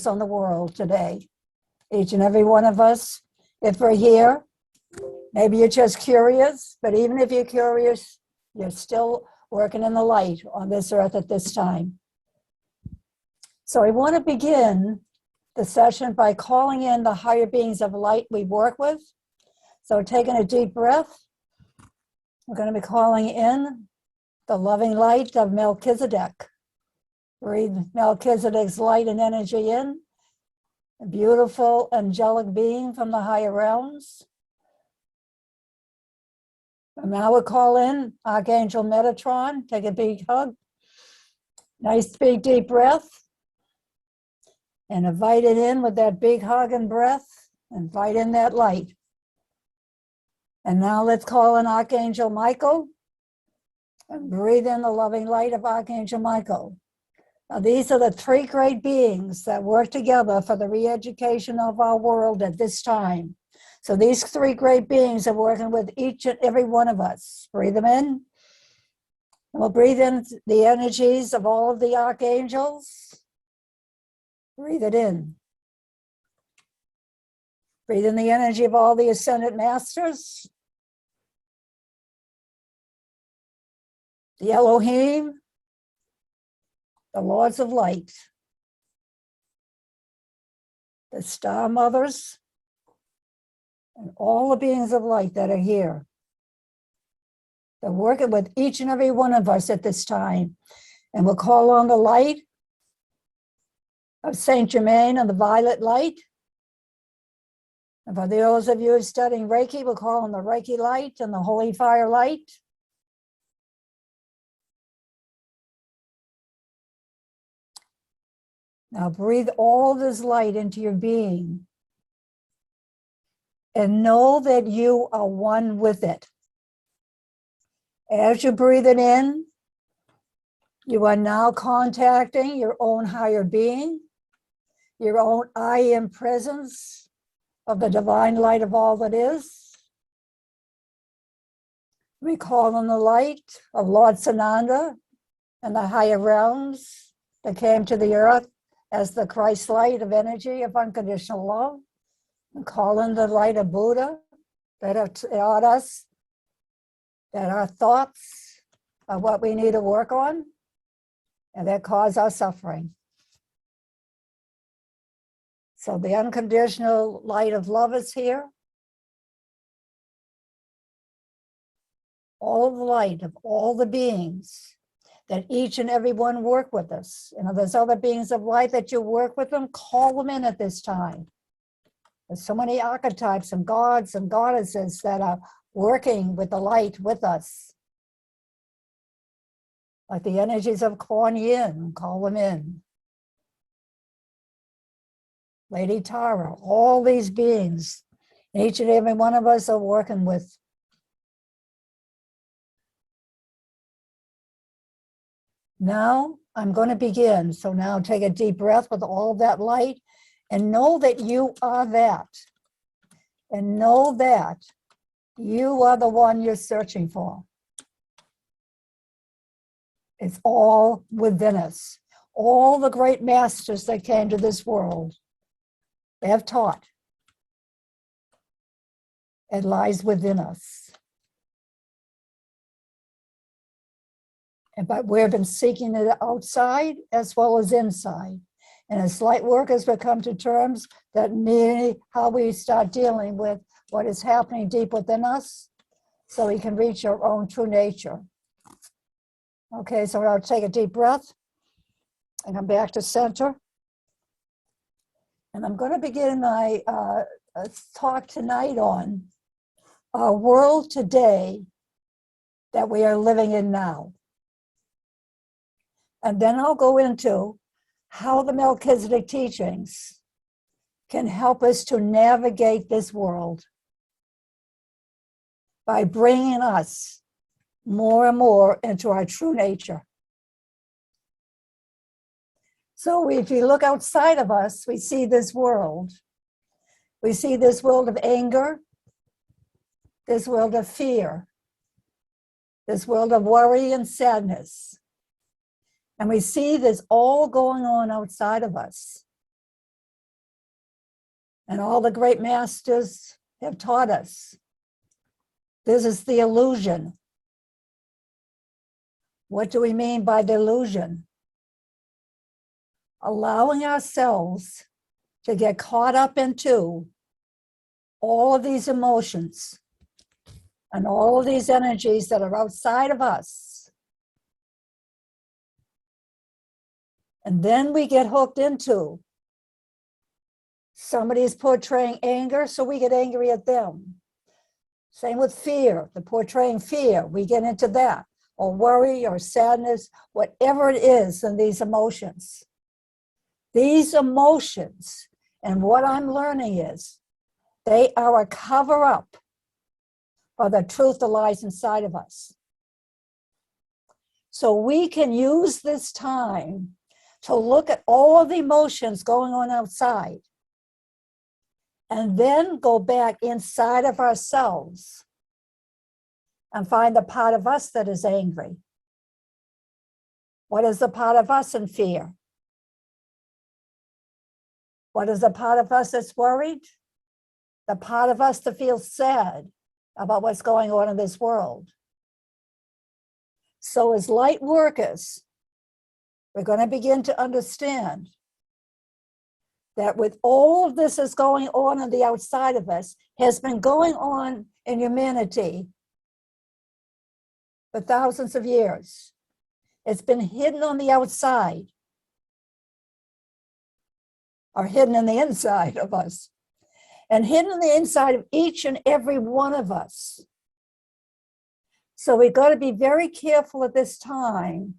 on the world today. Each and every one of us, if we're here, maybe you're just curious, but even if you're curious, you're still working in the light on this earth at this time. So I want to begin the session by calling in the higher beings of light we work with. So taking a deep breath, we're going to be calling in the loving light of Melchizedek. Breathe Melchizedek's light and energy in, a beautiful angelic being from the higher realms. And now we'll call in Archangel Metatron. Take a big hug. Nice big deep breath. And invite it in with that big hug and breath. Invite in that light. And now let's call in Archangel Michael. And breathe in the loving light of Archangel Michael. Now, these are the three great beings that work together for the re-education of our world at this time. So these three great beings are working with each and every one of us. Breathe them in. And we'll breathe in the energies of all of the archangels. Breathe it in. Breathe in the energy of all the ascended masters. The Elohim. The Lords of Light, the Star Mothers, and all the beings of light that are here. They're working with each and every one of us at this time. And we'll call on the light of Saint Germain and the violet light. And for those of you studying Reiki, we'll call on the Reiki light and the Holy Fire light. Now breathe all this light into your being and know that you are one with it. As you breathe it in, you are now contacting your own higher being, your own I am presence of the divine light of all that is. We call on the light of Lord Sananda and the higher realms that came to the earth as the Christ light of energy of unconditional love, and call in the light of Buddha that have taught us that our thoughts are what we need to work on and that cause our suffering. So the unconditional light of love is here. All the light of all the beings that each and every one work with us. And if there's other beings of light that you work with them, call them in at this time. There's so many archetypes and gods and goddesses that are working with the light with us. Like the energies of Kuan Yin, call them in. Lady Tara, all these beings, each and every one of us are working with. Now I'm going to begin. So now take a deep breath with all that light and know that you are that. And know that you are the one you're searching for. It's all within us. All the great masters that came to this world, they have taught. It lies within us. But we've been seeking it outside as well as inside. And as light workers, we come to terms that mean how we start dealing with what is happening deep within us so we can reach our own true nature. Okay, so I'll take a deep breath and come back to center. And I'm going to begin my talk tonight on our world today that we are living in now. And then I'll go into how the Melchizedek teachings can help us to navigate this world by bringing us more and more into our true nature. So if you look outside of us, we see this world. We see this world of anger, this world of fear, this world of worry and sadness. And we see this all going on outside of us. And all the great masters have taught us. This is the illusion. What do we mean by delusion? Allowing ourselves to get caught up into all of these emotions and all of these energies that are outside of us. And then we get hooked into somebody's portraying anger, so we get angry at them. Same with fear, the portraying fear, we get into that, or worry or sadness, whatever it is in these emotions. These emotions, and what I'm learning is, they are a cover-up for the truth that lies inside of us. So we can use this time to look at all the emotions going on outside, and then go back inside of ourselves and find the part of us that is angry. What is the part of us in fear? What is the part of us that's worried? The part of us that feels sad about what's going on in this world. So as light workers, we're going to begin to understand that with all of this is going on the outside of us, has been going on in humanity for thousands of years. It's been hidden on the outside, or hidden in the inside of us, and hidden in the inside of each and every one of us. So we've got to be very careful at this time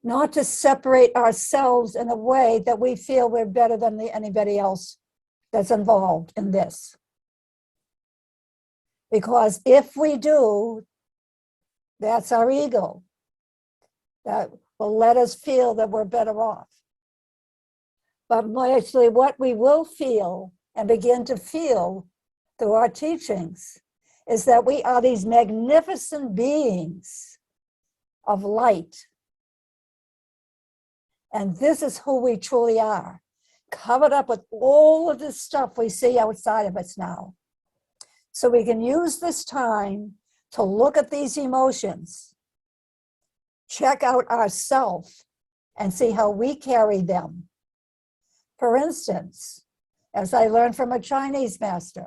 not to separate ourselves in a way that we feel we're better than anybody else that's involved in this. Because if we do, that's our ego. That will let us feel that we're better off. But actually what we will feel and begin to feel through our teachings is that we are these magnificent beings of light. And this is who we truly are, covered up with all of this stuff we see outside of us now. So we can use this time to look at these emotions, check out ourselves, and see how we carry them. For instance, as I learned from a Chinese master,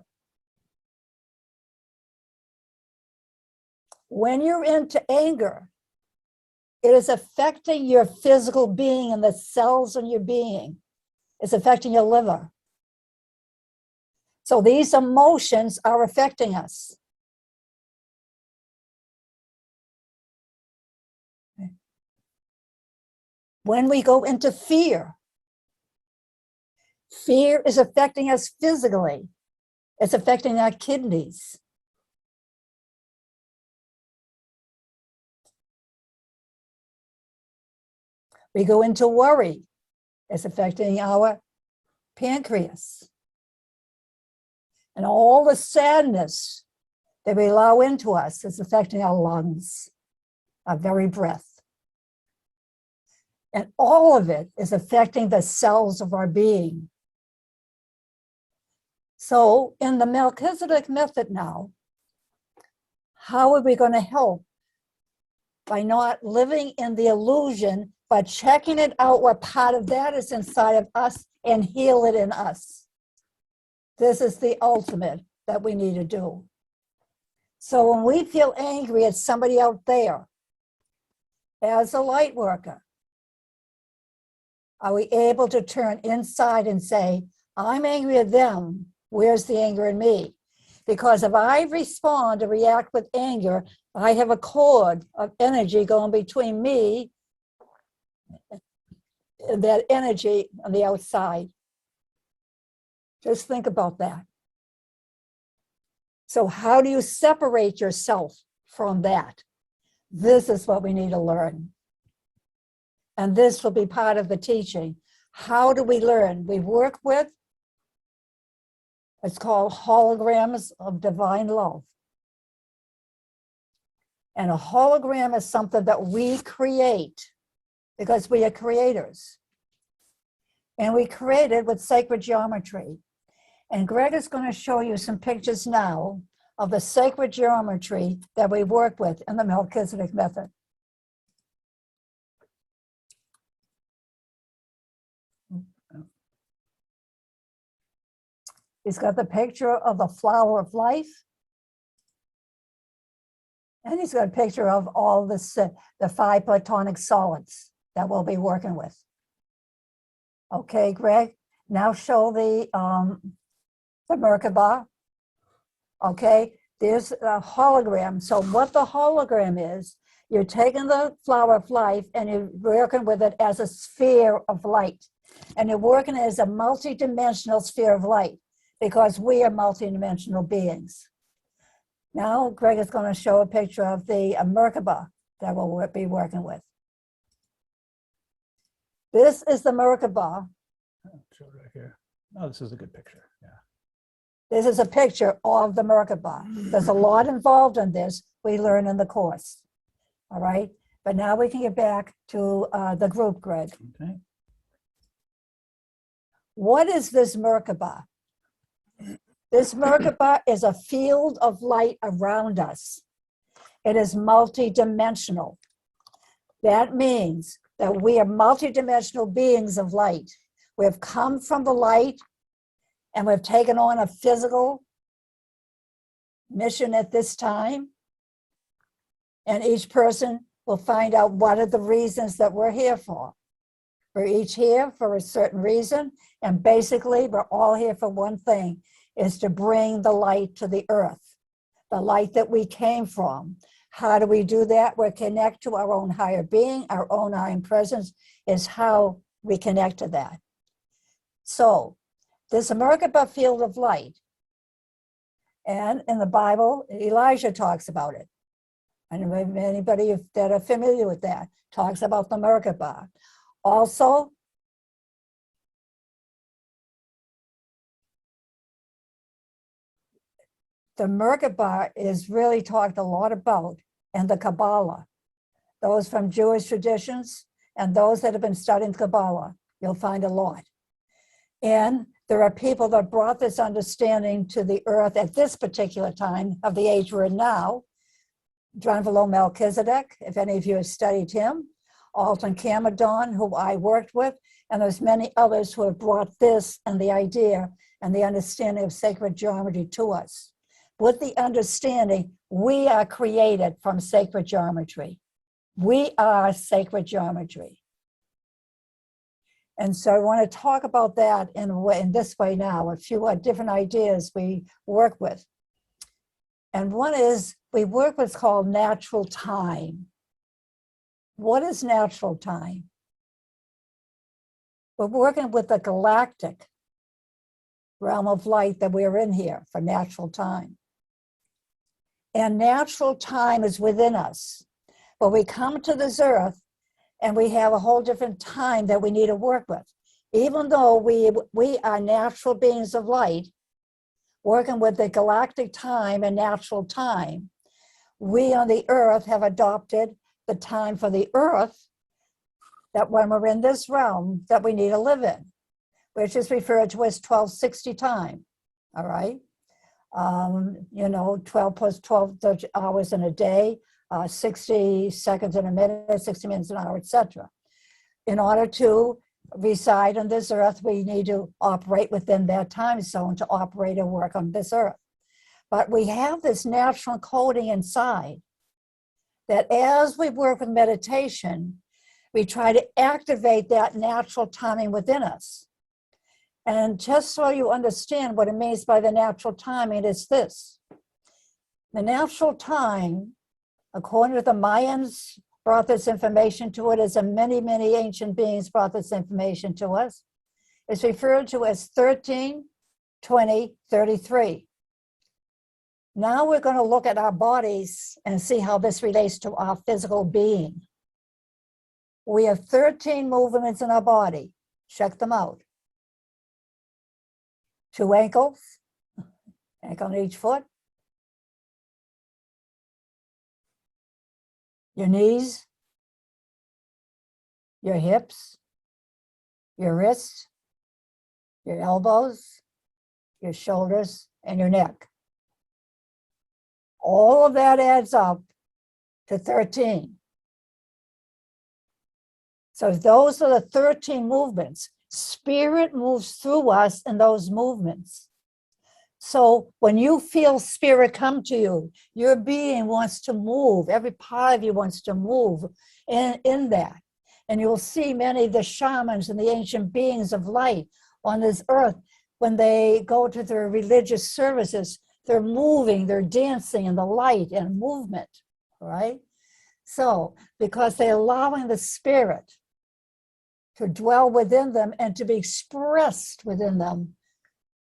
when you're into anger, it is affecting your physical being and the cells in your being. It's affecting your liver. So these emotions are affecting us. When we go into fear, fear is affecting us physically. It's affecting our kidneys. We go into worry. It's affecting our pancreas. And all the sadness that we allow into us is affecting our lungs, our very breath. And all of it is affecting the cells of our being. So in the Melchizedek method now, how are we going to help? By not living in the illusion, but checking it out, what part of that is inside of us, and heal it in us. This is the ultimate that we need to do. So when we feel angry at somebody out there, as a light worker, are we able to turn inside and say, I'm angry at them, where's the anger in me? Because if I respond or react with anger, I have a cord of energy going between me and that energy on the outside. Just think about that. So how do you separate yourself from that? This is what we need to learn. And this will be part of the teaching. How do we learn? We work with, it's called holograms of divine love. And a hologram is something that we create because we are creators. And we create it with sacred geometry. And Greg is going to show you some pictures now of the sacred geometry that we work with in the Melchizedek method. He's got the picture of the flower of life. And he's got a picture of all the 5 platonic solids that we'll be working with. Okay, Greg, now show the Merkaba. Okay, there's a hologram. So what the hologram is, you're taking the flower of life and you're working with it as a sphere of light. And you're working as a multi-dimensional sphere of light because we are multi-dimensional beings. Now, Greg is going to show a picture of the Merkaba that we'll be working with. This is the Merkaba. Show it right here. Oh, this is a good picture. Yeah. This is a picture of the Merkaba. There's a lot involved in this we learn in the course. All right. But now we can get back to the group, Greg. Okay. What is this Merkaba? This Merkaba is a field of light around us. It is multidimensional. That means that we are multidimensional beings of light. We have come from the light and we've taken on a physical mission at this time. And each person will find out what are the reasons that we're here for. We're each here for a certain reason. And basically, we're all here for one thing, is to bring the light to the earth, the light that we came from. How do we do that? We connect to our own higher being, our own I am presence is how we connect to that. So this Merkaba field of light, and in the Bible, Elijah talks about it. And anybody that are familiar with that talks about the Merkaba. Also, the Merkaba is really talked a lot about in the Kabbalah. Those from Jewish traditions and those that have been studying Kabbalah, you'll find a lot. And there are people that brought this understanding to the earth at this particular time of the age we're in now. John Melchizedek, if any of you have studied him, Alton Camadon, who I worked with, and there's many others who have brought this and the idea and the understanding of sacred geometry to us. With the understanding, we are created from sacred geometry. We are sacred geometry. And so I want to talk about that in this way now, a few different ideas we work with. And one is, we work what's called natural time. What is natural time? We're working with the galactic realm of light that we're in here for natural time. And natural time is within us. But we come to this earth and we have a whole different time that we need to work with. Even though we are natural beings of light, working with the galactic time and natural time, we on the earth have adopted the time for the earth that when we're in this realm that we need to live in, which is referred to as 1260 time, all right? 12 plus 12 hours in a day, 60 seconds in a minute, 60 minutes an hour, etc. In order to reside on this earth, we need to operate within that time zone to operate and work on this earth. But we have this natural coding inside that as we work with meditation, we try to activate that natural timing within us. And just so you understand what it means by the natural timing, it's this. The natural time, according to the Mayans, brought this information to it, as many, many ancient beings brought this information to us, is referred to as 13, 20, 33. Now we're going to look at our bodies and see how this relates to our physical being. We have 13 movements in our body. Check them out. 2 ankles, ankle on each foot. Your knees, your hips, your wrists, your elbows, your shoulders, and your neck. All of that adds up to 13. So those are the 13 movements. Spirit moves through us in those movements. So when you feel spirit come to you, your being wants to move. Every part of you wants to move in that. And you'll see many of the shamans and the ancient beings of light on this earth, when they go to their religious services, they're moving, they're dancing in the light and movement, right? So, because they're allowing the spirit to dwell within them and to be expressed within them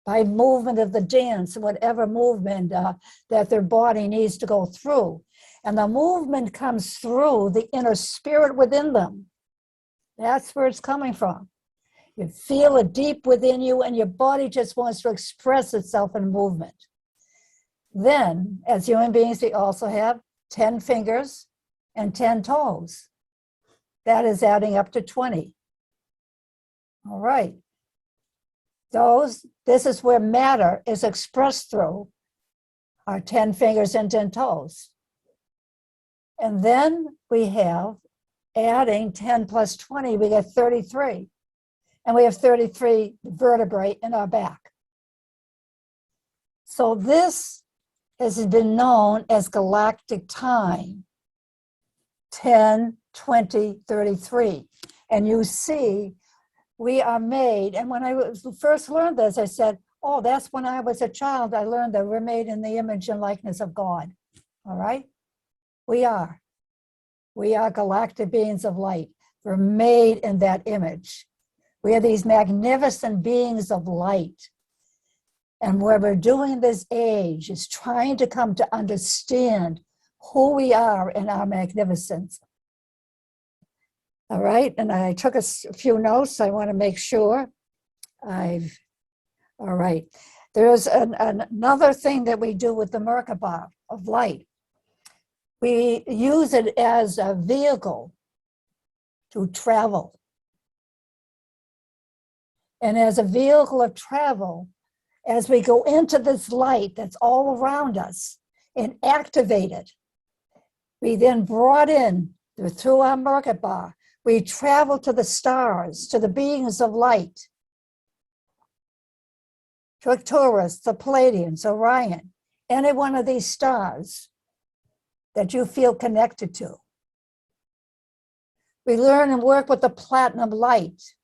by movement of the dance, whatever movement that their body needs to go through. And the movement comes through the inner spirit within them. That's where it's coming from. You feel it deep within you, and your body just wants to express itself in movement. Then, as human beings, we also have 10 fingers and 10 toes. That is adding up to 20. All right. This is where matter is expressed through our 10 fingers and 10 toes. And then we have, adding 10 plus 20, we get 33. And we have 33 vertebrae in our back. So this has been known as galactic time, 10, 20, 33. And you see, we are made, and when I first learned this, I said, oh, that's when I was a child. I learned that we're made in the image and likeness of God. All right? We are. We are galactic beings of light. We're made in that image. We are these magnificent beings of light. And what we're doing this age is trying to come to understand who we are in our magnificence. All right, and I took a few notes. I want to make sure all right. There's another thing that we do with the Merkaba of light. We use it as a vehicle to travel. And as a vehicle of travel, as we go into this light that's all around us and activate it, we then brought in through our Merkaba. We travel to the stars, to the beings of light, to Arcturus, the Pleiadians, Orion, any one of these stars that you feel connected to. We learn and work with the platinum light.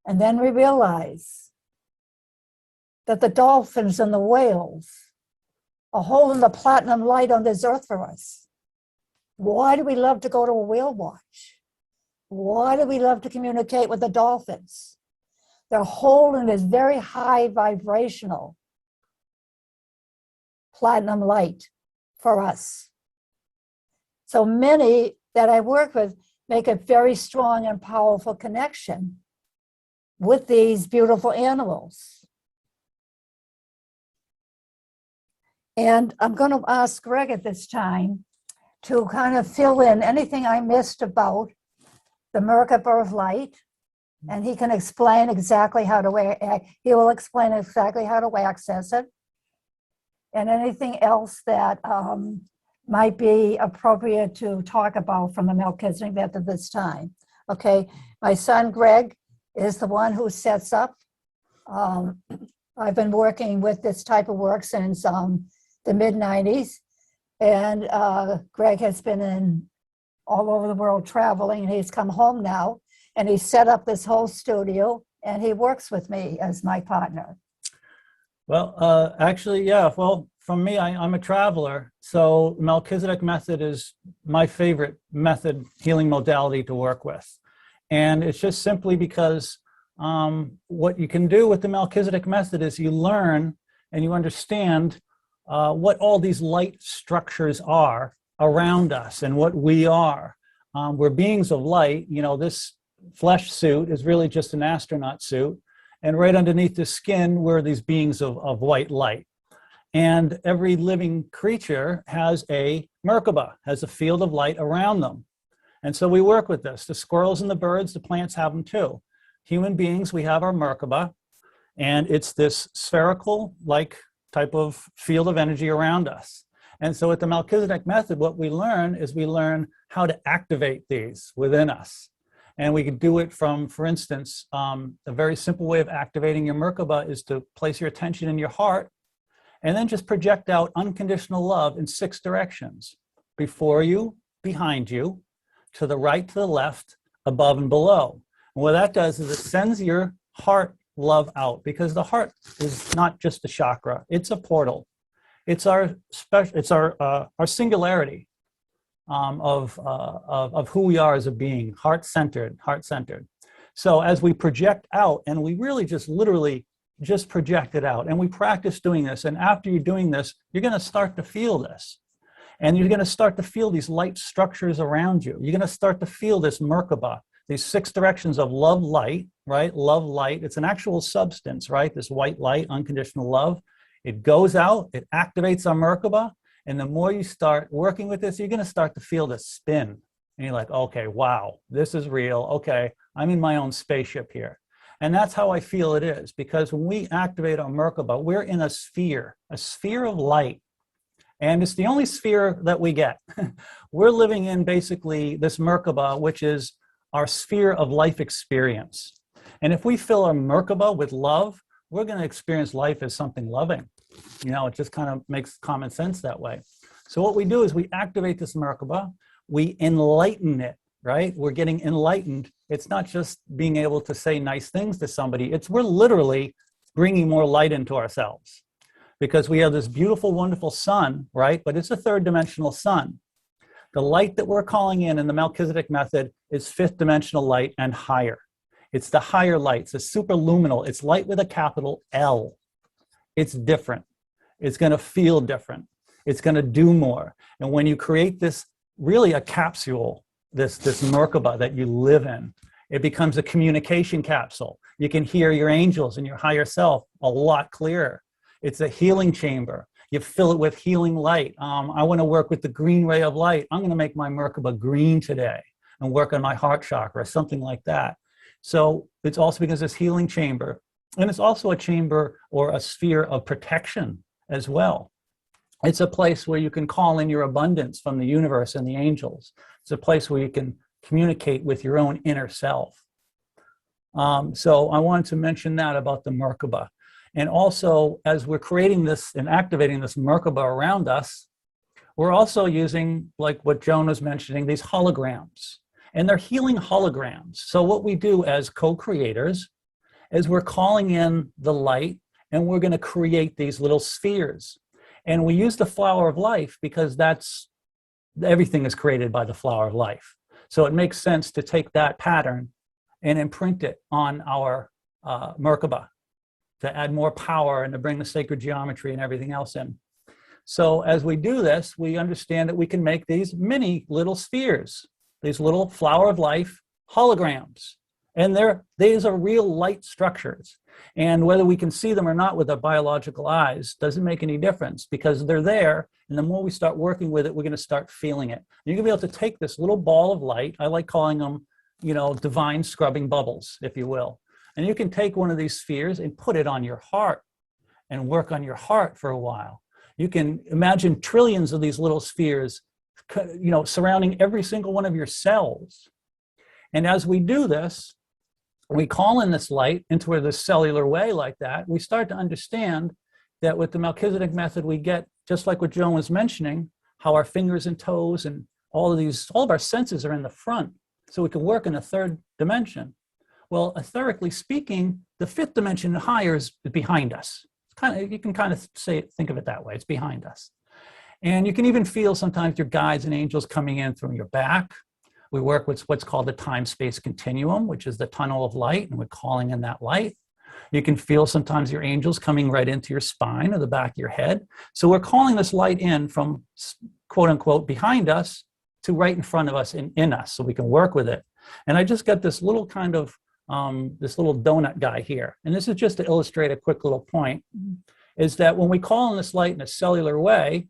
And then we realize that the dolphins and the whales are holding the platinum light on this earth for us. Why do we love to go to a whale watch? Why do we love to communicate with the dolphins? They're holding this very high vibrational platinum light for us. So many that I work with make a very strong and powerful connection with these beautiful animals. And I'm going to ask Greg at this time to kind of fill in anything I missed about the Merkaba of light, and he can explain exactly how to he will explain exactly how to access it, and anything else that might be appropriate to talk about from the Melchizedek method at this time. Okay, my son Greg is the one who sets up. I've been working with this type of work since the mid-90s, and Greg has been in all over the world traveling, and he's come home now, and he set up this whole studio, and he works with me as my partner. Well, actually, yeah. Well, from me, I'm a traveler. So Melchizedek method is my favorite method, healing modality to work with. And it's just simply because what you can do with the Melchizedek method is you learn and you understand what all these light structures are around us and what we are. We're beings of light. You know, this flesh suit is really just an astronaut suit. And right underneath the skin, we're these beings of white light. And every living creature has a Merkaba, has a field of light around them. And so we work with this. The squirrels and the birds, the plants have them too. Human beings, we have our Merkaba. And it's this spherical-like type of field of energy around us. And so with the Melchizedek method, what we learn is we learn how to activate these within us. And we can do it from, for instance, a very simple way of activating your Merkaba is to place your attention in your heart and then just project out unconditional love in 6 directions: before you, behind you, to the right, to the left, above and below. And what that does is it sends your heart love out, because the heart is not just a chakra, it's a portal. It's our singularity of who we are as a being, heart-centered, heart-centered. So as we project out, and we really just literally just project it out, and we practice doing this, and after you're doing this, you're going to start to feel this. And you're going to start to feel these light structures around you. You're going to start to feel this Merkaba, these 6 directions of love light, right? Love light. It's an actual substance, right? This white light, unconditional love. It goes out, it activates our Merkaba. And the more you start working with this, you're going to start to feel this spin. And you're like, okay, wow, this is real. Okay, I'm in my own spaceship here. And that's how I feel it is, because when we activate our Merkaba, we're in a sphere of light. And it's the only sphere that we get. We're living in basically this Merkaba, which is our sphere of life experience. And if we fill our Merkaba with love, we're going to experience life as something loving. You know, it just kind of makes common sense that way. So what we do is we activate this Merkaba, we enlighten it, right? We're getting enlightened. It's not just being able to say nice things to somebody. We're literally bringing more light into ourselves, because we have this beautiful, wonderful sun, right? But it's a 3rd-dimensional sun. The light that we're calling in the Melchizedek method is 5th-dimensional light and higher. It's the higher light. It's a superluminal. It's light with a capital L. It's different. It's going to feel different. It's going to do more. And when you create this, really a capsule, this Merkaba that you live in, it becomes a communication capsule. You can hear your angels and your higher self a lot clearer. It's a healing chamber. You fill it with healing light. I want to work with the green ray of light. I'm going to make my Merkaba green today and work on my heart chakra, something like that. So it's also because it's healing chamber. And it's also a chamber or a sphere of protection as well. It's a place where you can call in your abundance from the universe and the angels. It's a place where you can communicate with your own inner self. So I wanted to mention that about the Merkaba. And also, as we're creating this and activating this Merkaba around us, we're also using, like what Joan was mentioning, these holograms. And they're healing holograms. So what we do as co-creators is we're calling in the light, and we're going to create these little spheres. And we use the flower of life because everything is created by the flower of life. So it makes sense to take that pattern and imprint it on our Merkaba, to add more power and to bring the sacred geometry and everything else in. So as we do this, we understand that we can make these mini little spheres, these little flower of life holograms. And these are real light structures. And whether we can see them or not with our biological eyes doesn't make any difference, because they're there. And the more we start working with it, we're going to start feeling it. You're going to be able to take this little ball of light. I like calling them, divine scrubbing bubbles, if you will. And you can take one of these spheres and put it on your heart and work on your heart for a while. You can imagine trillions of these little spheres, surrounding every single one of your cells. And as we do this, we call in this light into this cellular way like that, we start to understand that with the Melchizedek method, we get, just like what Joan was mentioning, how our fingers and toes and all of our senses are in the front, so we can work in a 3rd dimension. Well, etherically speaking, the 5th dimension and higher is behind us. You can think of it that way. It's behind us. And you can even feel sometimes your guides and angels coming in through your back. We work with what's called the time-space continuum, which is the tunnel of light, and we're calling in that light. You can feel sometimes your angels coming right into your spine or the back of your head. So we're calling this light in from, quote unquote, behind us to right in front of us and in us, so we can work with it. And I just got this little kind of, this little donut guy here. And this is just to illustrate a quick little point, is that when we call in this light in a cellular way,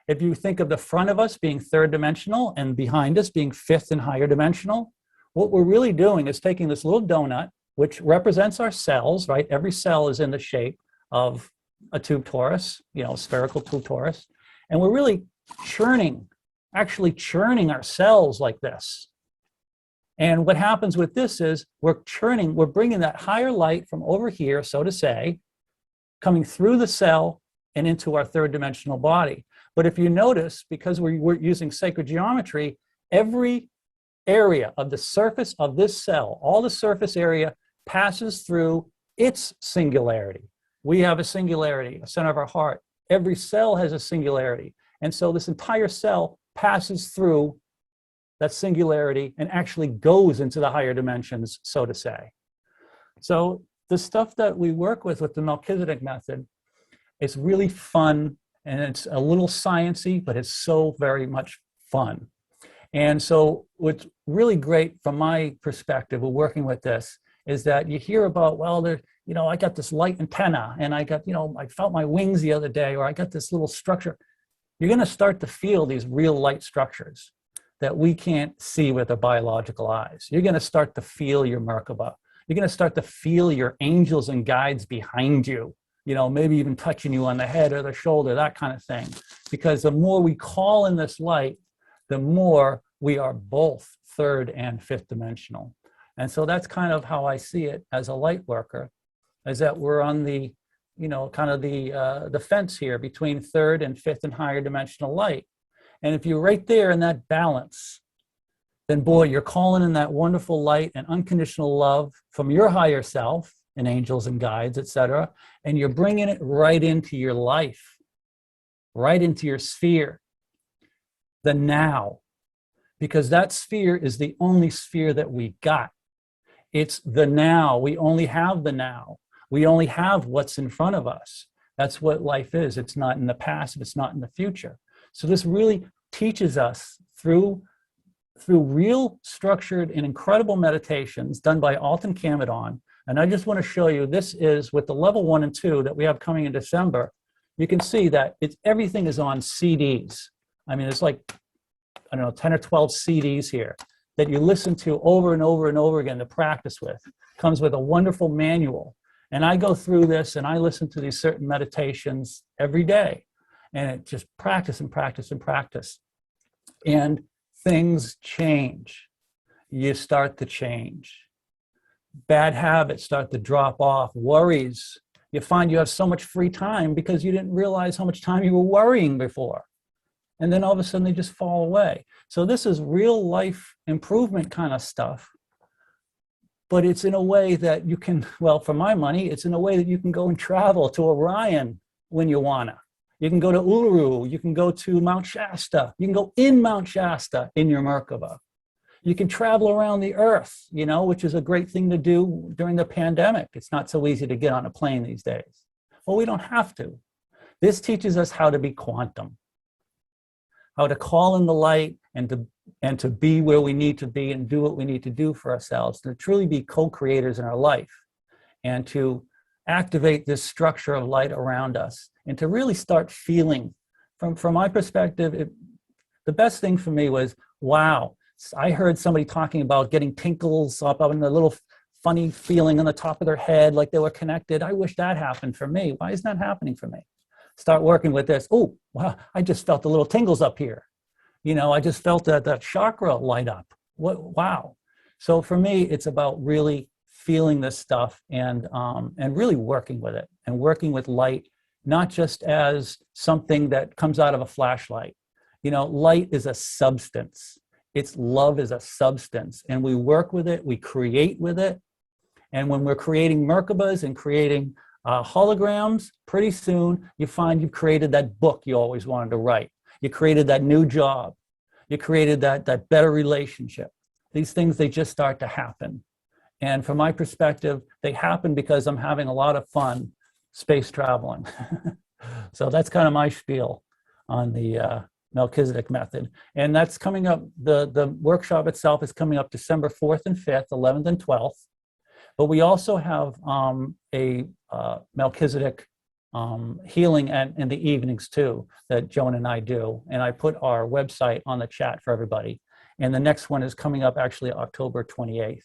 if you think of the front of us being 3rd dimensional and behind us being 5th and higher dimensional, what we're really doing is taking this little donut which represents our cells, right? Every cell is in the shape of a tube torus, spherical tube torus. And we're really actually churning our cells like this. And what happens with this is we're bringing that higher light from over here, so to say, coming through the cell and into our third dimensional body. But if you notice, because we're using sacred geometry, every area of the surface of this cell, all the surface area passes through its singularity. We have a singularity, a center of our heart. Every cell has a singularity. And so this entire cell passes through that singularity and actually goes into the higher dimensions, so to say. So the stuff that we work with the Melchizedek method is really fun, and it's a little sciencey, but it's so very much fun. And so what's really great from my perspective of working with this is that you hear about, well, I got this light antenna, and I got, I felt my wings the other day, or I got this little structure. You're going to start to feel these real light structures that we can't see with our biological eyes. You're going to start to feel your Merkaba. You're going to start to feel your angels and guides behind you, maybe even touching you on the head or the shoulder, that kind of thing. Because the more we call in this light, the more we are both third and fifth dimensional. And so that's kind of how I see it as a light worker, is that we're on the, kind of the fence here between third and fifth and higher dimensional light. And if you're right there in that balance, then boy, you're calling in that wonderful light and unconditional love from your higher self and angels and guides, etc. And you're bringing it right into your life, right into your sphere, the now, because that sphere is the only sphere that we got. It's the now. We only have the now. We only have what's in front of us. That's what life is. It's not in the past. It's not in the future. So this really teaches us through real structured and incredible meditations done by Alton Camadon. And I just want to show you, this is with the level 1 and 2 that we have coming in December. You can see that everything is on CDs. I mean, it's like, I don't know, 10 or 12 CDs here that you listen to over and over and over again to practice with. Comes with a wonderful manual. And I go through this and I listen to these certain meditations every day. And it just practice and practice and practice. And things change. You start to change. Bad habits start to drop off. Worries. You find you have so much free time because you didn't realize how much time you were worrying before. And then all of a sudden they just fall away. So this is real life improvement kind of stuff. But it's in a way that you can, well, for my money, it's in a way that you can go and travel to Orion when you wanna. You can go to Uluru, you can go to Mount Shasta, you can go in Mount Shasta in your Merkaba. You can travel around the earth, which is a great thing to do during the pandemic. It's not so easy to get on a plane these days. Well, we don't have to. This teaches us how to be quantum, how to call in the light and to be where we need to be and do what we need to do for ourselves, to truly be co-creators in our life, and to activate this structure of light around us, and to really start feeling. From my perspective, the best thing for me was, wow, I heard somebody talking about getting tinkles up in the little funny feeling on the top of their head, like they were connected. I wish that happened for me. Why isn't that happening for me? Start working with this. Oh, wow, I just felt the little tingles up here. I just felt that chakra light up. Wow. So for me, it's about really feeling this stuff and really working with it and working with light, not just as something that comes out of a flashlight. Light is a substance. Love is a substance, and we work with it, we create with it. And when we're creating Merkabahs and creating holograms, pretty soon you find you've created that book you always wanted to write. You created that new job. You created that better relationship. These things, they just start to happen. And from my perspective, they happen because I'm having a lot of fun space traveling. So that's kind of my spiel on the Melchizedek method. And that's coming up, the workshop itself is coming up December 4th and 5th, 11th and 12th. But we also have a Melchizedek healing in the evenings too, that Joan and I do. And I put our website on the chat for everybody. And the next one is coming up actually October 28th.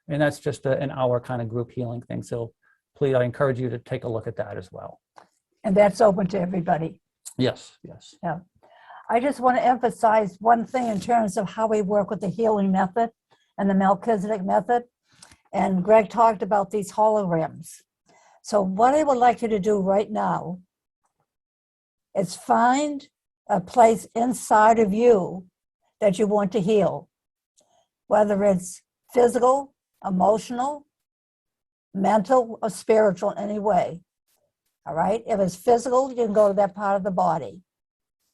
And that's just an hour kind of group healing thing. So please, I encourage you to take a look at that as well. And that's open to everybody. Yes, yes. Yeah. I just want to emphasize one thing in terms of how we work with the healing method and the Melchizedek method. And Greg talked about these holograms. So what I would like you to do right now is find a place inside of you that you want to heal, whether it's physical, emotional, mental, or spiritual in any way. All right? If it's physical, you can go to that part of the body.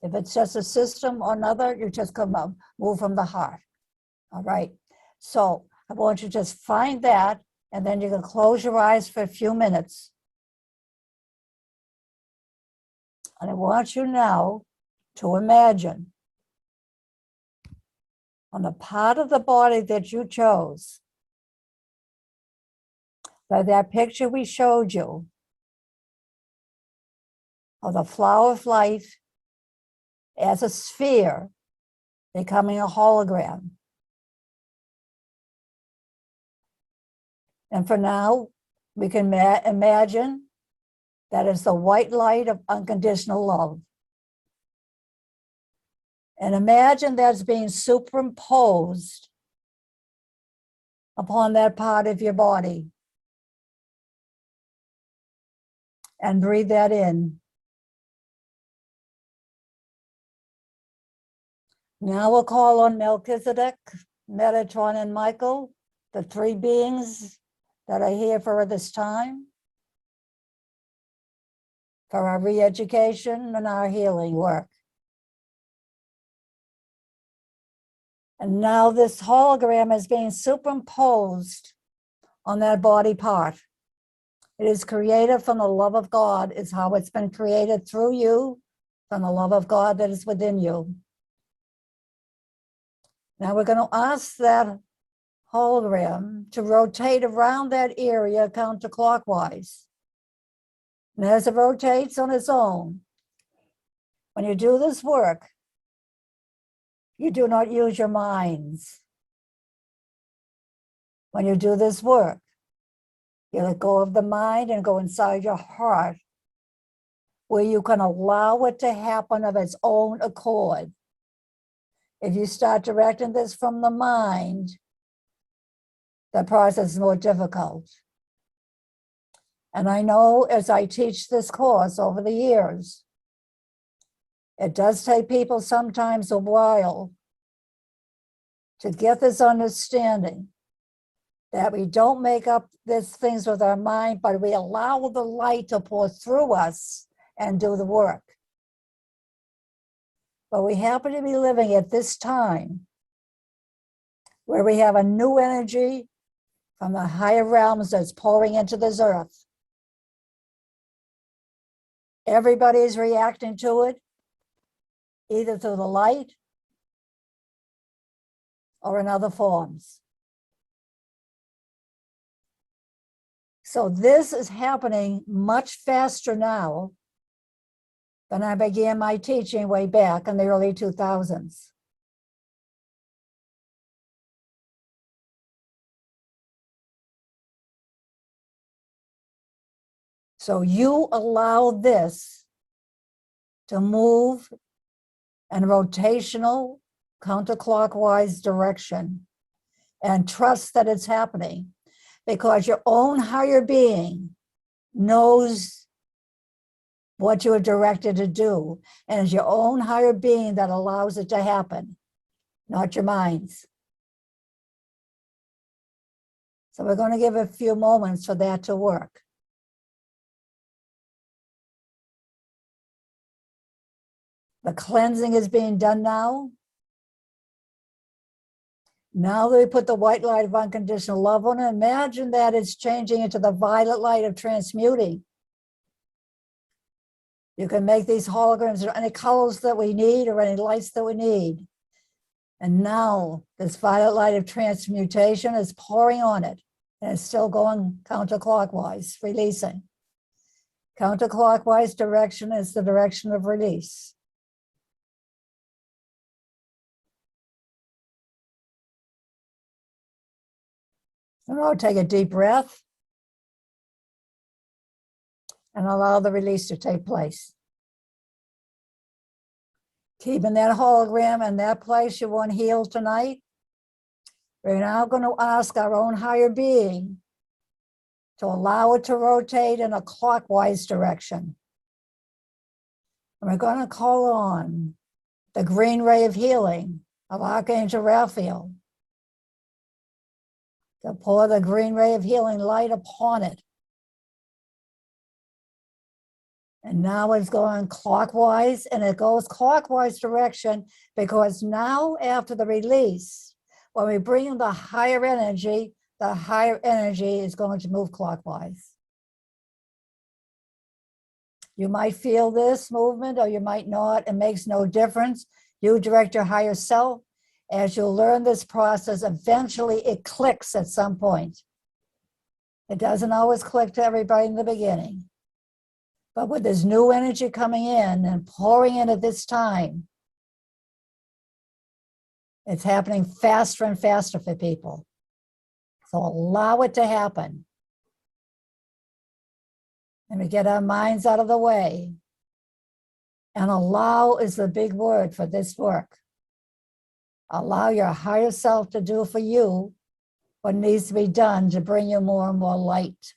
If it's just a system or another, you just come up, move from the heart. All right? So I want you to just find that, and then you can close your eyes for a few minutes. And I want you now to imagine on the part of the body that you chose, that picture we showed you of the flower of light as a sphere becoming a hologram. And for now, we can imagine that is the white light of unconditional love. And imagine that's being superimposed upon that part of your body. And breathe that in. Now we'll call on Melchizedek, Metatron, and Michael, the three beings that are here for this time, for our re-education and our healing work. And now this hologram is being superimposed on that body part. It is created from the love of God, is how it's been created through you, from the love of God that is within you. Now we're going to ask that hologram to rotate around that area counterclockwise. And as it rotates on its own, when you do this work, you do not use your minds. When you do this work, you let go of the mind and go inside your heart, where you can allow it to happen of its own accord. If you start directing this from the mind, the process is more difficult. And I know as I teach this course over the years, it does take people sometimes a while to get this understanding that we don't make up these things with our mind, but we allow the light to pour through us and do the work. But we happen to be living at this time where we have a new energy from the higher realms that's pouring into this earth. Everybody is reacting to it, either through the light or in other forms. So this is happening much faster now than I began my teaching way back in the early 2000s. So you allow this to move in rotational, counterclockwise direction and trust that it's happening, because your own higher being knows what you are directed to do, and it's your own higher being that allows it to happen, not your minds. So we're going to give a few moments for that to work. The cleansing is being done now. Now that we put the white light of unconditional love on it, imagine that it's changing into the violet light of transmuting. You can make these holograms or any colors that we need or any lights that we need. And now this violet light of transmutation is pouring on it, and it's still going counterclockwise, releasing. Counterclockwise direction is the direction of release. So now take a deep breath and allow the release to take place. Keeping that hologram in that place you want healed tonight. We're now going to ask our own higher being to allow it to rotate in a clockwise direction. And we're going to call on the green ray of healing of Archangel Raphael to pour the green ray of healing light upon it. And now it's going clockwise, and it goes clockwise direction because now after the release, when we bring in the higher energy is going to move clockwise. You might feel this movement or you might not. It makes no difference. You direct your higher self. As you learn this process, eventually it clicks at some point. It doesn't always click to everybody in the beginning. But with this new energy coming in and pouring in at this time, it's happening faster and faster for people. So allow it to happen. And we get our minds out of the way. And allow is the big word for this work. Allow your higher self to do for you what needs to be done to bring you more and more light.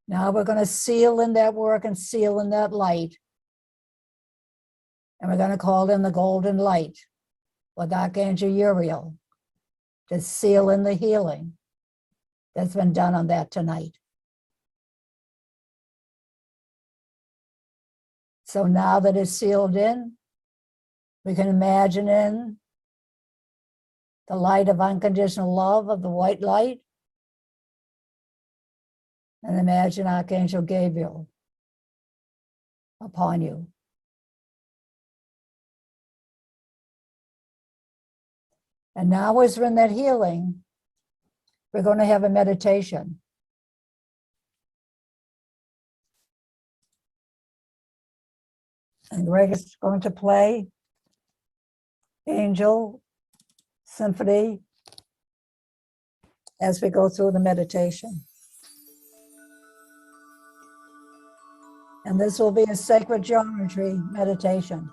Now we're going to seal in that work and seal in that light. And we're going to call in the golden light with Archangel Uriel to seal in the healing that's been done on that tonight. So now that it's sealed in, we can imagine in the light of unconditional love of the white light, and imagine Archangel Gabriel upon you. And now as we're in that healing, we're going to have a meditation. And Greg is going to play Angel Symphony as we go through the meditation. And this will be a sacred geometry meditation.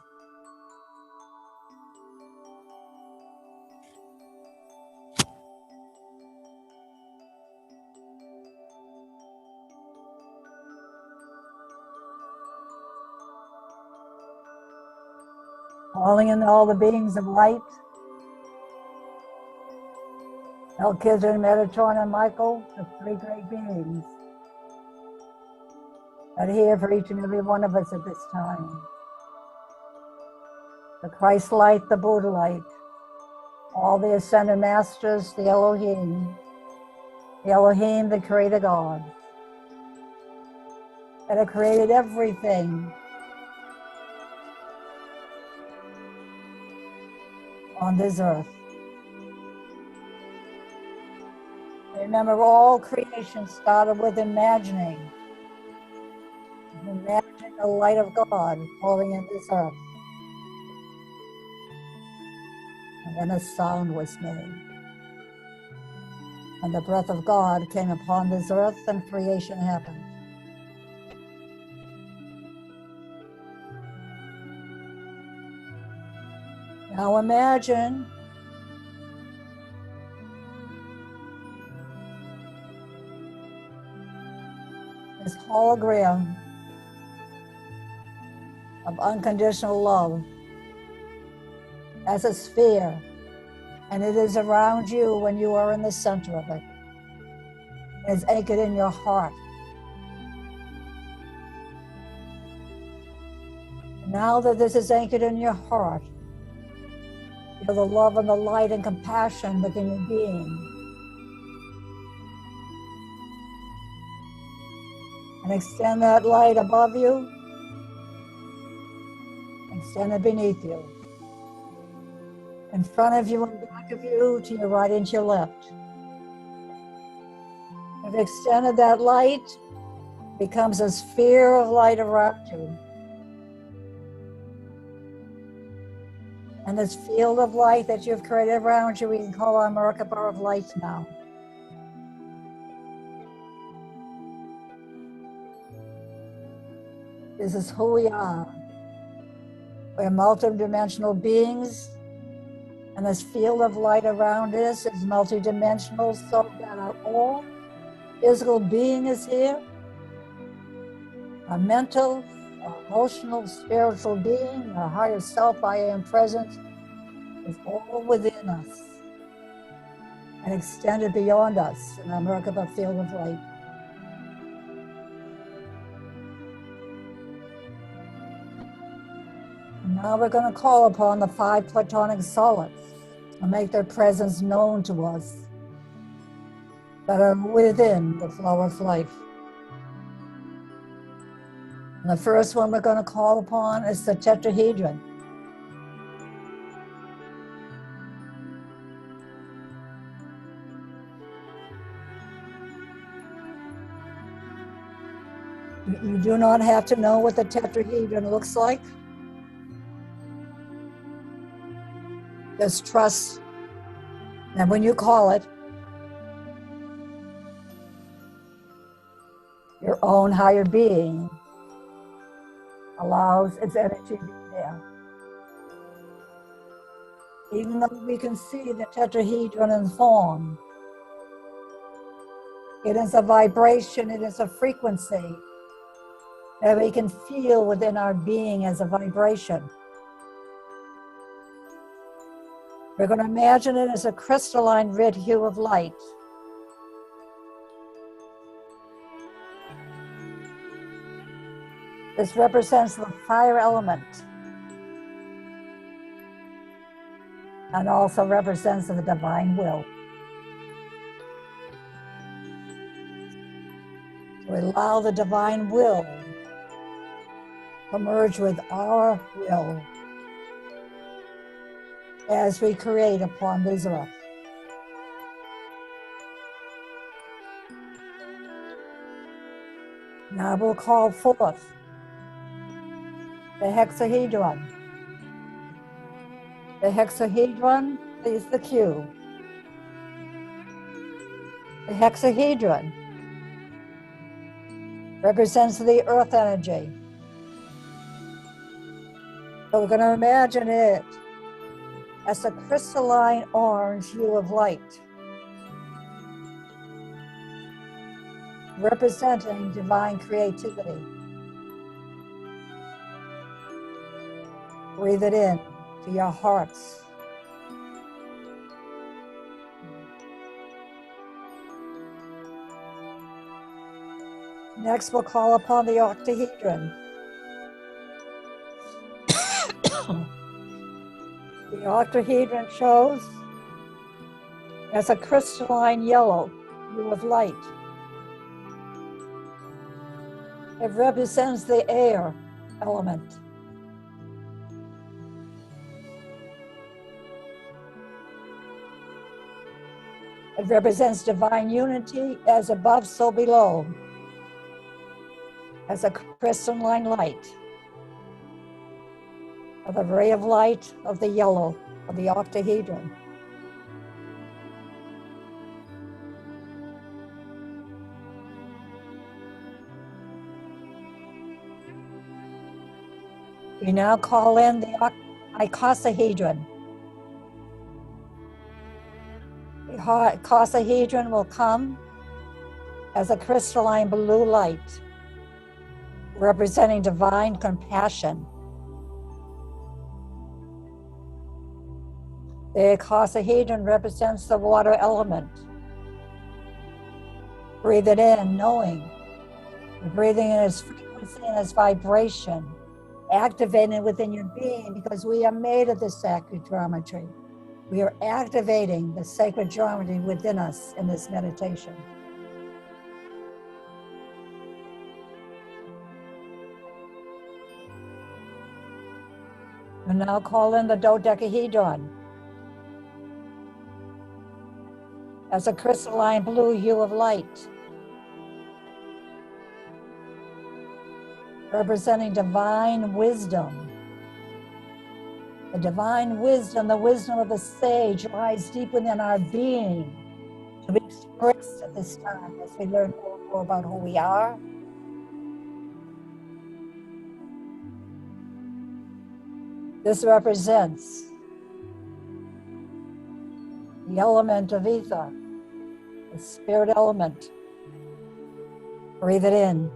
Calling in all the beings of light, Melchizedek, Metatron, and Michael, the three great beings that are here for each and every one of us at this time. The Christ light, the Buddha light, all the ascended masters, the Elohim, the creator God, that have created everything on this earth. Remember, all creation started with imagining the light of God pouring in this earth. And then a sound was made. And the breath of God came upon this earth and creation happened. Now imagine this hologram of unconditional love as a sphere, and it is around you when you are in the center of it. It's anchored in your heart. Now that this is anchored in your heart, feel the love and the light and compassion within your being. And extend that light above you, extend it beneath you, in front of you and back of you, to your right and to your left. If extended, that light becomes a sphere of light around you. And this field of light that you've created around you, we can call our Merkaba of light now. This is who we are. We're multidimensional beings, and this field of light around us is multidimensional, so that our all physical being is here. Our mental, our emotional, spiritual being, our higher self, I am present, is all within us and extended beyond us in our Merkaba field of light. And now we're going to call upon the 5 platonic solids and make their presence known to us that are within the flow of life. And the first one we're going to call upon is the tetrahedron. You do not have to know what the tetrahedron looks like. Just trust that when you call it, your own higher being allows its energy to be there. Even though we can see the tetrahedron in form, it is a vibration, it is a frequency that we can feel within our being as a vibration. We're going to imagine it as a crystalline red hue of light. This represents the fire element and also represents the divine will. We allow the divine will to merge with our will as we create upon this earth. Now we'll call forth the hexahedron. The hexahedron is the cube. The hexahedron represents the earth energy. So we're going to imagine it as a crystalline orange hue of light, representing divine creativity. Breathe it in to your hearts. Next, we'll call upon the octahedron. The octahedron shows as a crystalline yellow hue of light. It represents the air element. It represents divine unity, as above, so below, as a crystalline light of a ray of light of the yellow of the octahedron. We now call in the icosahedron. The icosahedron will come as a crystalline blue light, representing divine compassion. The icosahedron represents the water element. Breathe it in, knowing. You're breathing in its frequency and its vibration, activating within your being, because we are made of this sacred geometry. We are activating the sacred geometry within us in this meditation. We now call in the dodecahedron as a crystalline blue hue of light, representing divine wisdom. The divine wisdom, the wisdom of the sage lies deep within our being to be expressed at this time as we learn more and more about who we are. This represents the element of ether, the spirit element. Breathe it in.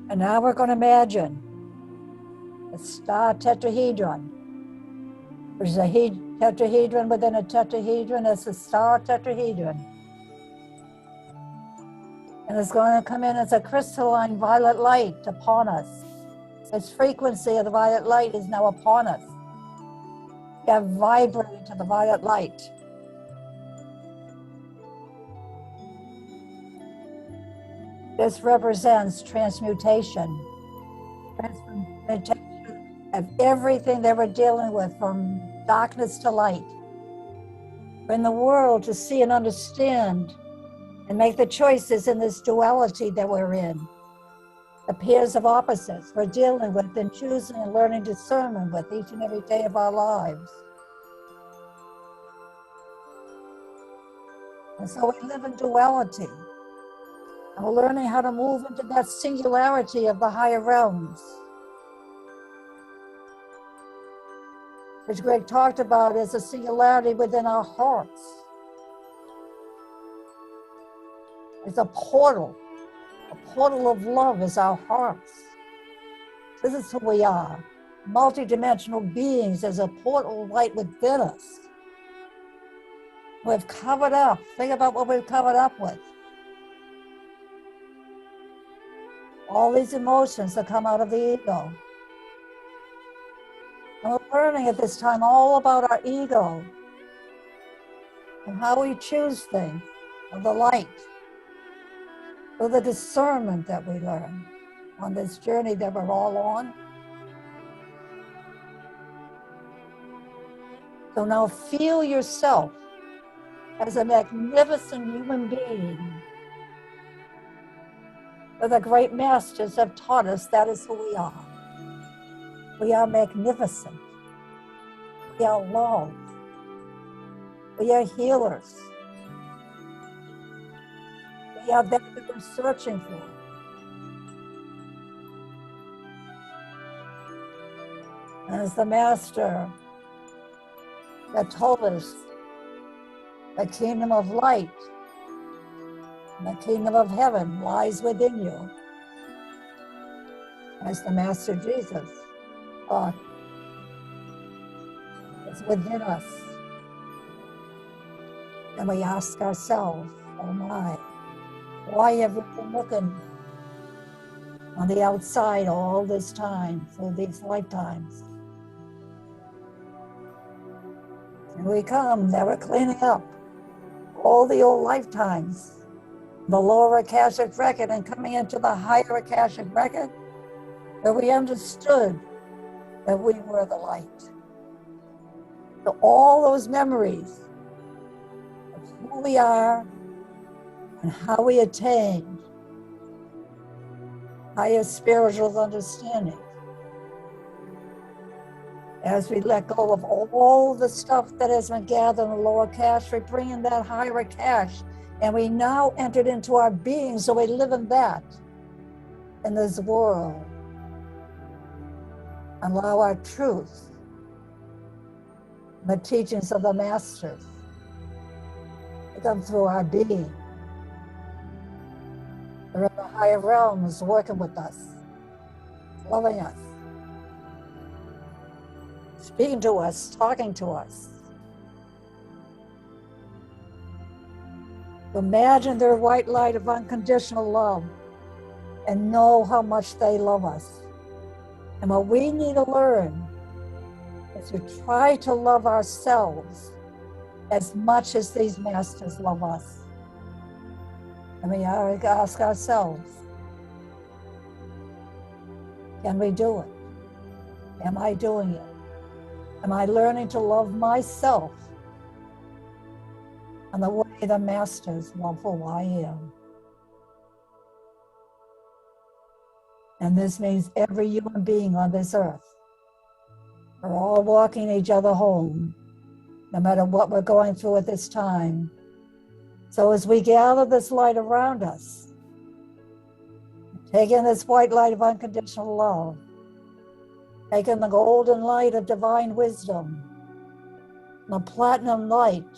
And now we're going to imagine a star tetrahedron. There's a tetrahedron within a tetrahedron. It's a star tetrahedron. And it's going to come in as a crystalline violet light upon us. Its frequency of the violet light is now upon us. We have vibrated to the violet light. This represents transmutation of everything that we're dealing with, from darkness to light. In the world to see and understand and make the choices in this duality that we're in. The pairs of opposites we're dealing with and choosing and learning discernment with each and every day of our lives. And so we live in duality. And we're learning how to move into that singularity of the higher realms, which Greg talked about as a singularity within our hearts. It's a portal of love is our hearts. This is who we are, multidimensional beings. There's a portal of light within us. We've covered up, think about what we've covered up with. All these emotions that come out of the ego. And we're learning at this time all about our ego and how we choose things of the light, through the discernment that we learn on this journey that we're all on. So now feel yourself as a magnificent human being. For the great masters have taught us that is who we are. We are magnificent. We are love. We are healers. We are that we're searching for. As the master that told us, the kingdom of light, the kingdom of heaven lies within you. As the Master Jesus taught, it's within us. And we ask ourselves, oh my, why have we been looking on the outside all this time, through these lifetimes? And we come, now we're cleaning up all the old lifetimes, the lower Akashic record, and coming into the higher Akashic record, where we understood that we were the light. So all those memories of who we are and how we attain higher spiritual understanding. As we let go of all the stuff that has been gathered in the lower cache, we bring in that higher cache, and we now entered into our being, so we live in that, in this world. Allow our truth, the teachings of the masters, to come through our being. They're in the higher realms working with us, loving us, speaking to us, talking to us. Imagine their white light of unconditional love and know how much they love us. And what we need to learn is to try to love ourselves as much as these masters love us. And we ask ourselves, can we do it? Am I doing it? Am I learning to love myself and the way the masters love who I am? And this means every human being on this earth. We're all walking each other home, no matter what we're going through at this time. So as we gather this light around us, take in this white light of unconditional love, take in the golden light of divine wisdom, the platinum light,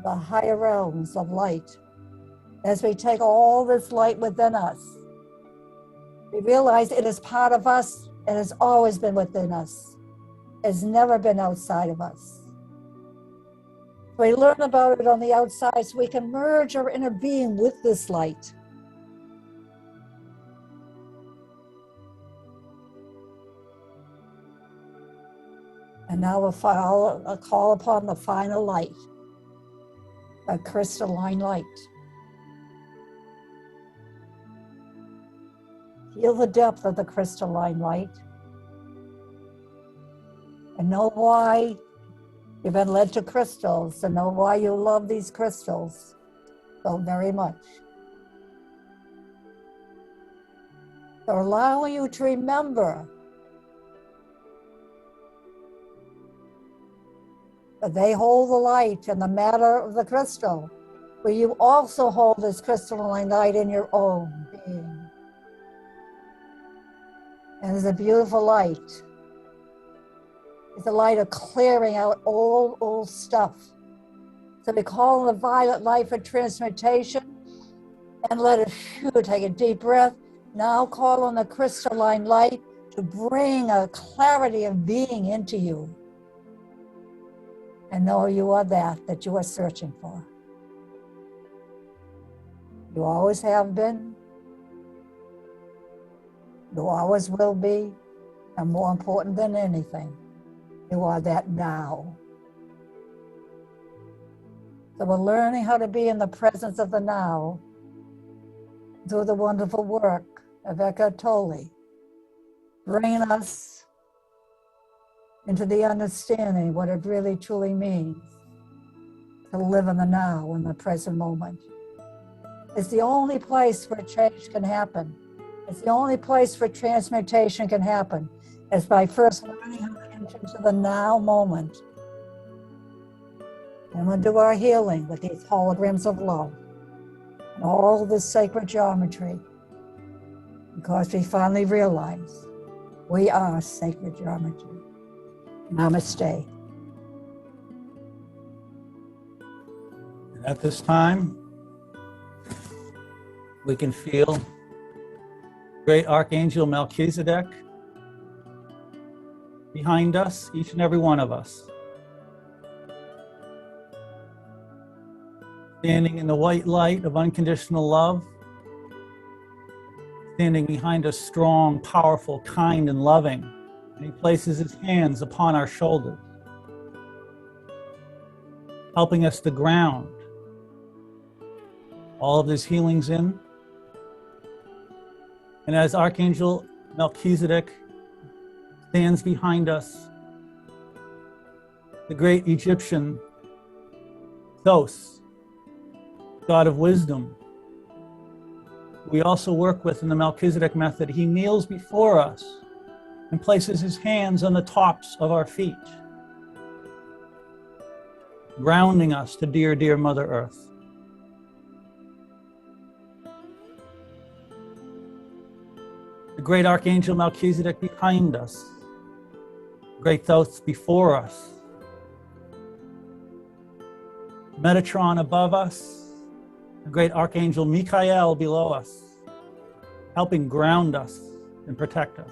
the higher realms of light. As we take all this light within us, we realize it is part of us. It has always been within us. It's never been outside of us. We learn about it on the outside so we can merge our inner being with this light. And now we'll call upon the final light, a crystalline light. Feel the depth of the crystalline light and know why you've been led to crystals, and know why you love these crystals so very much. They're allowing you to remember that they hold the light and the matter of the crystal, where you also hold this crystalline light in your own being. And it's a beautiful light. It's a light of clearing out old stuff. So we call the violet light for transmutation, and let it take a deep breath. Now call on the crystalline light to bring a clarity of being into you. And know you are that you are searching for. You always have been. You always will be. And more important than anything, you are that now. So we're learning how to be in the presence of the now through the wonderful work of Eckhart Tolle, bringing us into the understanding what it really truly means to live in the now, in the present moment. It's the only place where change can happen. It's the only place where transmutation can happen, is by first learning how to enter into the now moment. And we'll do our healing with these holograms of love and all this sacred geometry, because we finally realize we are sacred geometry. Namaste. And at this time, we can feel great Archangel Melchizedek behind us, each and every one of us. Standing in the white light of unconditional love, standing behind us strong, powerful, kind, and loving. And he places his hands upon our shoulders, helping us to ground all of his healings in. And as Archangel Melchizedek stands behind us, the great Egyptian Thoth, God of wisdom, we also work with in the Melchizedek method, he kneels before us and places his hands on the tops of our feet, grounding us to dear, dear Mother Earth. The great Archangel Melchizedek behind us, great Thoth before us, Metatron above us, the great Archangel Michael below us, helping ground us and protect us.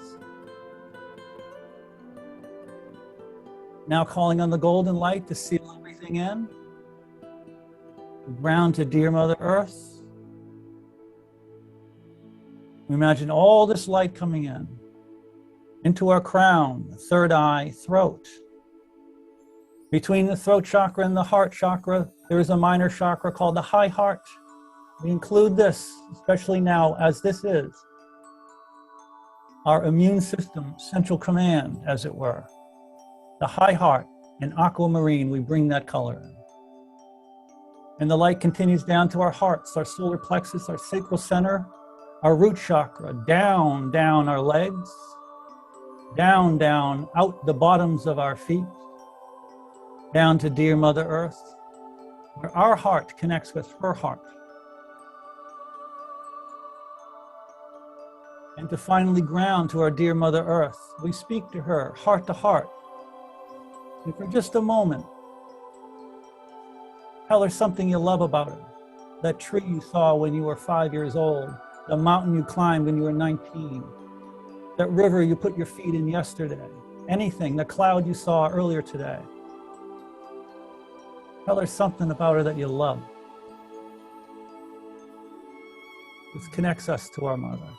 Now calling on the golden light to seal everything in, ground to dear Mother Earth. We imagine all this light coming in, into our crown, the third eye, throat. Between the throat chakra and the heart chakra, there is a minor chakra called the high heart. We include this, especially now, as this is our immune system, central command, as it were. The high heart in aquamarine, we bring that color in. And the light continues down to our hearts, our solar plexus, our sacral center, our root chakra, down, down our legs, down, down, out the bottoms of our feet, down to dear Mother Earth, where our heart connects with her heart. And to finally ground to our dear Mother Earth, we speak to her heart to heart. And for just a moment, tell her something you love about her. That tree you saw when you were 5 years old, the mountain you climbed when you were 19, that river you put your feet in yesterday, anything, the cloud you saw earlier today. Tell her something about her that you love. This connects us to our mother.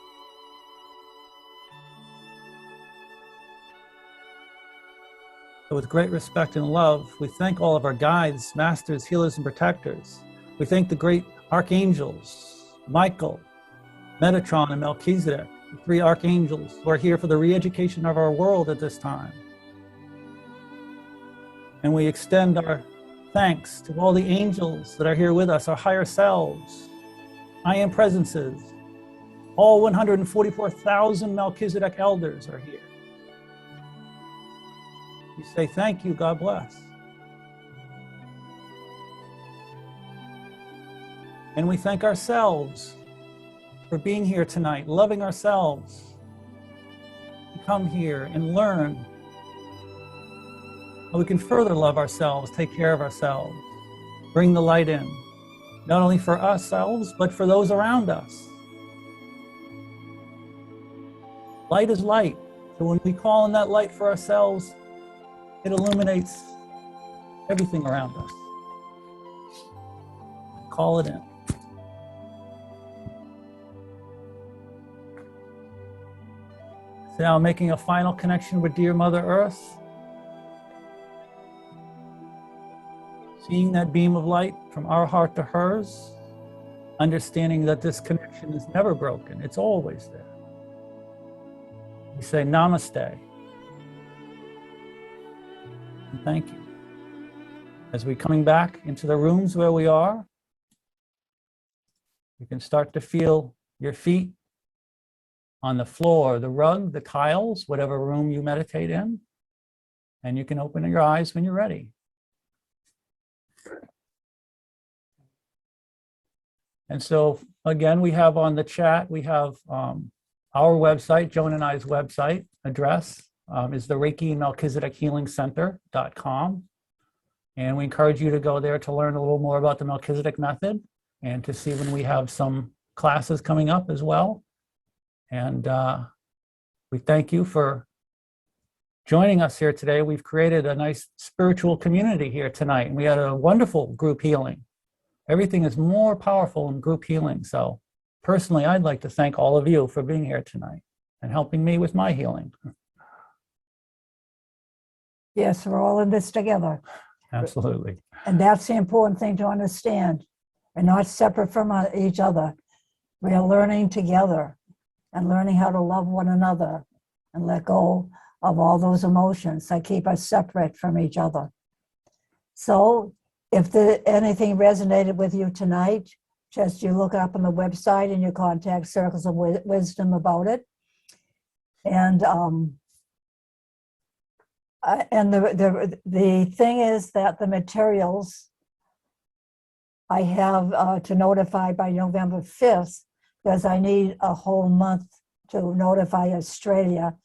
So with great respect and love, we thank all of our guides, masters, healers, and protectors. We thank the great archangels, Michael, Metatron, and Melchizedek, the 3 archangels who are here for the re-education of our world at this time. And we extend our thanks to all the angels that are here with us, our higher selves, I am presences. All 144,000 Melchizedek elders are here. We say thank you, God bless. And we thank ourselves for being here tonight, loving ourselves. To come here and learn how we can further love ourselves, take care of ourselves, bring the light in, not only for ourselves, but for those around us. Light is light. So when we call in that light for ourselves, it illuminates everything around us. Call it in. So now making a final connection with dear Mother Earth. Seeing that beam of light from our heart to hers, understanding that this connection is never broken, it's always there. We say namaste. And thank you. As we're coming back into the rooms where we are, you can start to feel your feet on the floor, the rug, the tiles, whatever room you meditate in, and you can open your eyes when you're ready. And so again, we have on the chat, we have our website, Joan and I's website address is the Reiki Melchizedek Healing Center.com. And we encourage you to go there to learn a little more about the Melchizedek method and to see when we have some classes coming up as well. And we thank you for joining us here today. We've created a nice spiritual community here tonight, and we had a wonderful group healing. Everything is more powerful in group healing. So personally, I'd like to thank all of you for being here tonight and helping me with my healing. Yes, we're all in this together. Absolutely. And that's the important thing to understand. We're not separate from each other. We are learning together and learning how to love one another and let go of all those emotions that keep us separate from each other. So if anything resonated with you tonight, just you look up on the website and you contact Circles of Wisdom about it. And the thing is that the materials I have to notify by November 5th, because I need a whole month to notify Australia,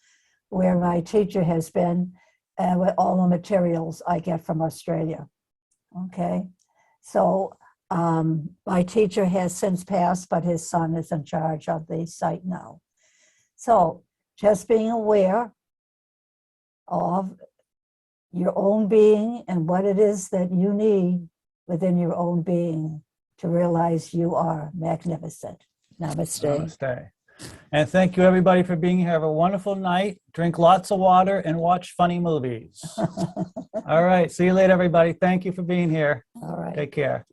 where my teacher has been, and with all the materials I get from Australia. Okay, so my teacher has since passed, but his son is in charge of the site now. So just being aware of your own being and what it is that you need within your own being to realize you are magnificent. Namaste. Namaste. And thank you everybody for being here. Have a wonderful night. Drink lots of water and watch funny movies. All right. See you later, everybody. Thank you for being here. All right. Take care.